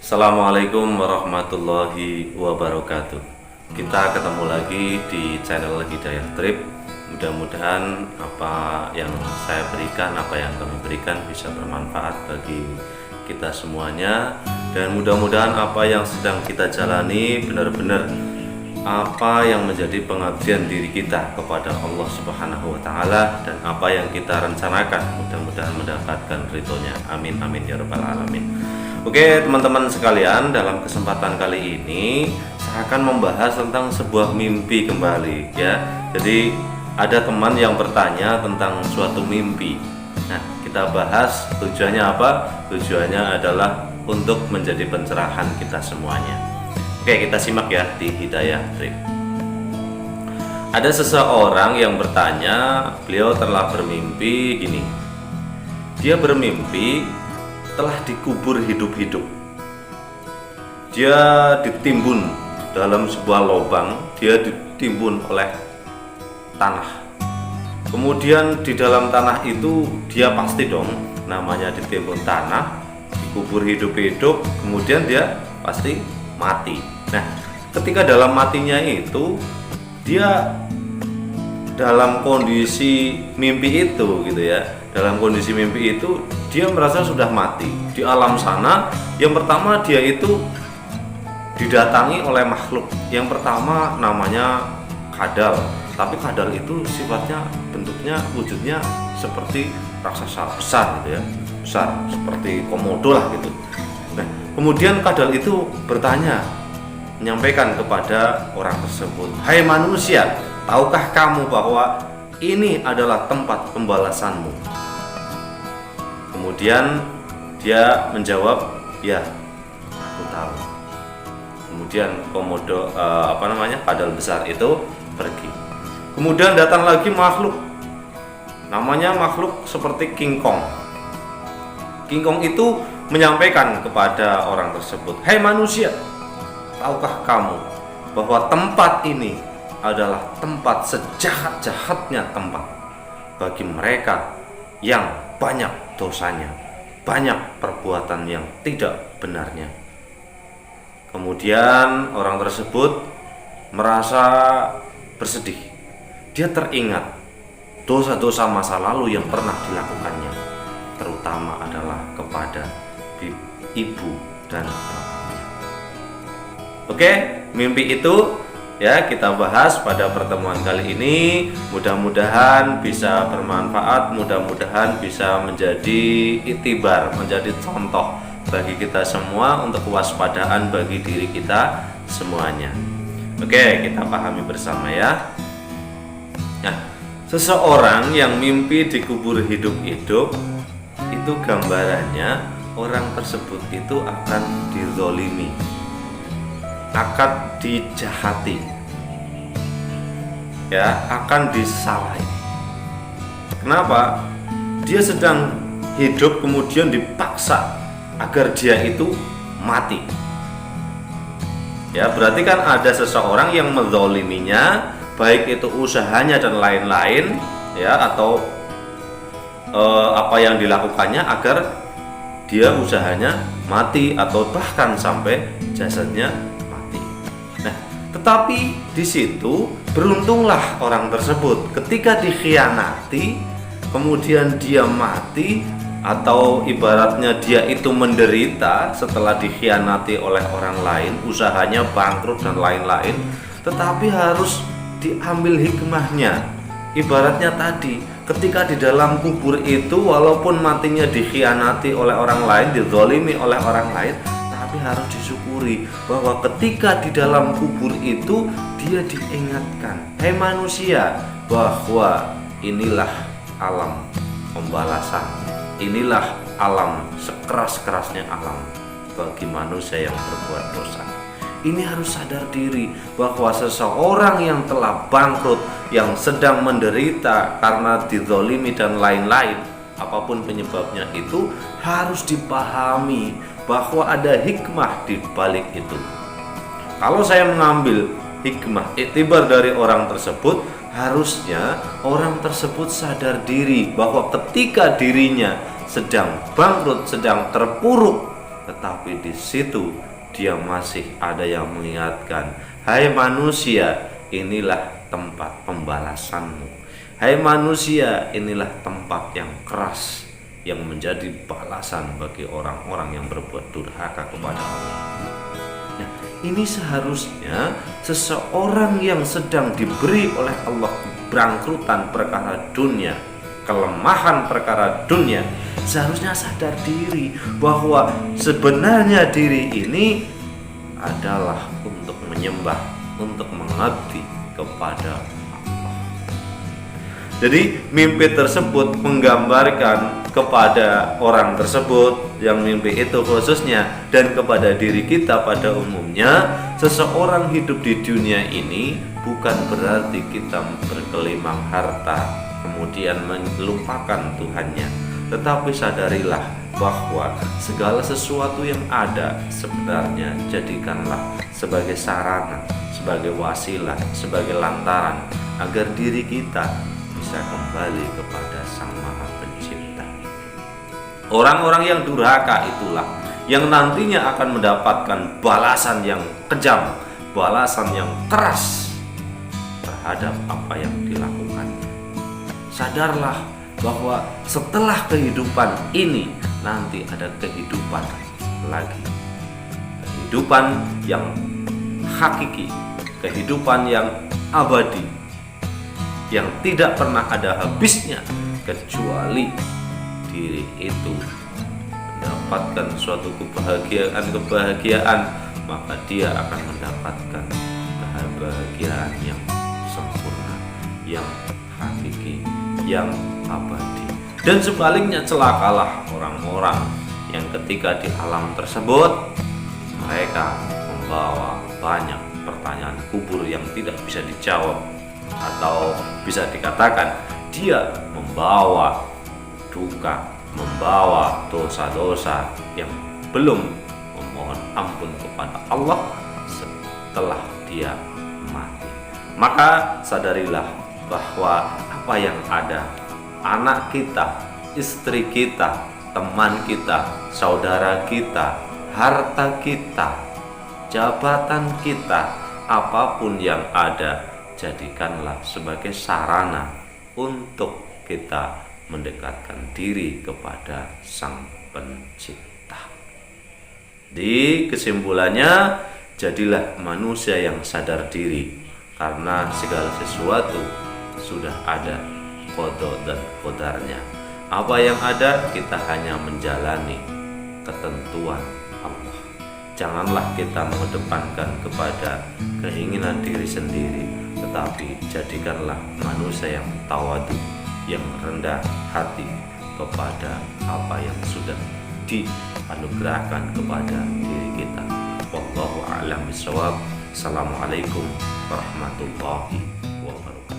Assalamualaikum warahmatullahi wabarakatuh. Kita ketemu lagi di channel Hidayah Trip. Mudah-mudahan apa yang saya berikan, apa yang kami berikan bisa bermanfaat bagi kita semuanya. Dan mudah-mudahan apa yang sedang kita jalani benar-benar apa yang menjadi pengabdian diri kita kepada Allah Subhanahu wa Ta'ala, dan apa yang kita rencanakan mudah-mudahan mendapatkan ridhonya. Amin amin ya rabbal alamin. Oke teman-teman sekalian, dalam kesempatan kali ini saya akan membahas tentang sebuah mimpi kembali ya. Jadi ada teman yang bertanya tentang suatu mimpi. Nah, kita bahas tujuannya apa? Tujuannya adalah untuk menjadi pencerahan kita semuanya. Oke, kita simak ya di Hidayah Trip. Ada seseorang yang bertanya, beliau telah bermimpi gini. Dia bermimpi telah dikubur hidup-hidup. Dia ditimbun dalam sebuah lubang, dia ditimbun oleh tanah. Kemudian di dalam tanah itu dia pasti dong namanya ditimbun tanah, dikubur hidup-hidup, kemudian dia pasti mati. Nah, ketika dalam matinya itu dia dalam kondisi mimpi itu gitu ya. Dalam kondisi mimpi itu dia merasa sudah mati. Di alam sana yang pertama dia itu didatangi oleh makhluk. Yang pertama namanya kadal. Tapi kadal itu sifatnya, bentuknya, wujudnya seperti raksasa besar gitu ya. Besar, seperti komodo lah gitu. Nah, kemudian kadal itu bertanya, menyampaikan kepada orang tersebut, "Hai manusia, tahukah kamu bahwa ini adalah tempat pembalasanmu?" Kemudian dia menjawab, "Ya, aku tahu." Kemudian komodo kadal besar itu pergi. Kemudian datang lagi makhluk, namanya makhluk seperti King Kong. King Kong itu menyampaikan kepada orang tersebut, "Hai manusia, tahukah kamu bahwa tempat ini adalah tempat sejahat-jahatnya tempat bagi mereka yang banyak dosanya, banyak perbuatan yang tidak benarnya." Kemudian orang tersebut merasa bersedih. Dia teringat dosa-dosa masa lalu yang pernah dilakukannya, terutama adalah kepada ibu dan bapaknya. Oke, mimpi itu ya kita bahas pada pertemuan kali ini. Mudah-mudahan bisa bermanfaat, mudah-mudahan bisa menjadi iktibar, menjadi contoh bagi kita semua untuk kewaspadaan bagi diri kita semuanya. Oke, kita pahami bersama ya. Nah, seseorang yang mimpi dikubur hidup-hidup itu gambarannya orang tersebut itu akan dizolimi, akan dijahati, ya, akan disalahi. Kenapa? Dia sedang hidup kemudian dipaksa agar dia itu mati. Ya, berarti kan ada seseorang yang menzoliminya, baik itu usahanya dan lain-lain, ya, atau apa yang dilakukannya agar dia usahanya mati atau bahkan sampai jasadnya mati. Nah, tetapi di situ beruntunglah orang tersebut ketika dikhianati, kemudian dia mati, atau ibaratnya dia itu menderita setelah dikhianati oleh orang lain, usahanya bangkrut dan lain-lain, tetapi harus diambil hikmahnya. Ibaratnya tadi, ketika di dalam kubur itu walaupun matinya dikhianati oleh orang lain, dizalimi oleh orang lain, tapi harus disyukuri bahwa ketika di dalam kubur itu dia diingatkan, "Hai manusia, bahwa inilah alam pembalasan, inilah alam sekeras-kerasnya alam bagi manusia yang berbuat dosa." Ini harus sadar diri bahwa seseorang yang telah bangkrut, yang sedang menderita karena dizolimi dan lain-lain, apapun penyebabnya itu, harus dipahami bahwa ada hikmah di balik itu. Kalau saya mengambil hikmah iktibar dari orang tersebut, harusnya orang tersebut sadar diri bahwa ketika dirinya sedang bangkrut, sedang terpuruk, tetapi di situ dia masih ada yang mengingatkan, hai manusia, inilah tempat pembalasanmu. Hai manusia, inilah tempat yang keras yang menjadi balasan bagi orang-orang yang berbuat durhaka kepada Allah. Nah, ini seharusnya seseorang yang sedang diberi oleh Allah keberangkrutan perkara dunia, kelemahan perkara dunia, seharusnya sadar diri bahwa sebenarnya diri ini adalah untuk menyembah, untuk mengabdi kepada Allah. Jadi mimpi tersebut menggambarkan kepada orang tersebut yang mimpi itu khususnya, dan kepada diri kita pada umumnya, seseorang hidup di dunia ini bukan berarti kita berkelimang harta kemudian melupakan Tuhannya, tetapi sadarilah bahwa segala sesuatu yang ada sebenarnya jadikanlah sebagai sarana, sebagai wasilah, sebagai lantaran agar diri kita bisa kembali kepada Sang Maha Pencipta. Orang-orang yang durhaka itulah yang nantinya akan mendapatkan balasan yang kejam, balasan yang keras terhadap apa yang dilakukan. Sadarlah bahwa setelah kehidupan ini nanti ada kehidupan lagi, kehidupan yang hakiki, kehidupan yang abadi, yang tidak pernah ada habisnya, kecuali diri itu mendapatkan suatu kebahagiaan, maka dia akan mendapatkan kebahagiaan yang sempurna, yang hakiki, yang abadi. Dan sebaliknya, celakalah orang-orang yang ketika di alam tersebut mereka membawa banyak pertanyaan kubur yang tidak bisa dijawab, atau bisa dikatakan dia membawa duka, membawa dosa-dosa yang belum memohon ampun kepada Allah setelah dia mati. Maka sadarilah bahwa apa yang ada, anak kita, istri kita, teman kita, saudara kita, harta kita, jabatan kita, apapun yang ada, jadikanlah sebagai sarana untuk kita mendekatkan diri kepada Sang Pencipta. Di kesimpulannya, jadilah manusia yang sadar diri, karena segala sesuatu sudah ada qada dan qadarnya. Apa yang ada, kita hanya menjalani ketentuan Allah. Janganlah kita mengedepankan kepada keinginan diri sendiri, tetapi jadikanlah manusia yang tawadu, yang rendah hati kepada apa yang sudah dianugerahkan kepada diri kita. Wallahu a'lam bishawab. Assalamualaikum warahmatullahi wabarakatuh.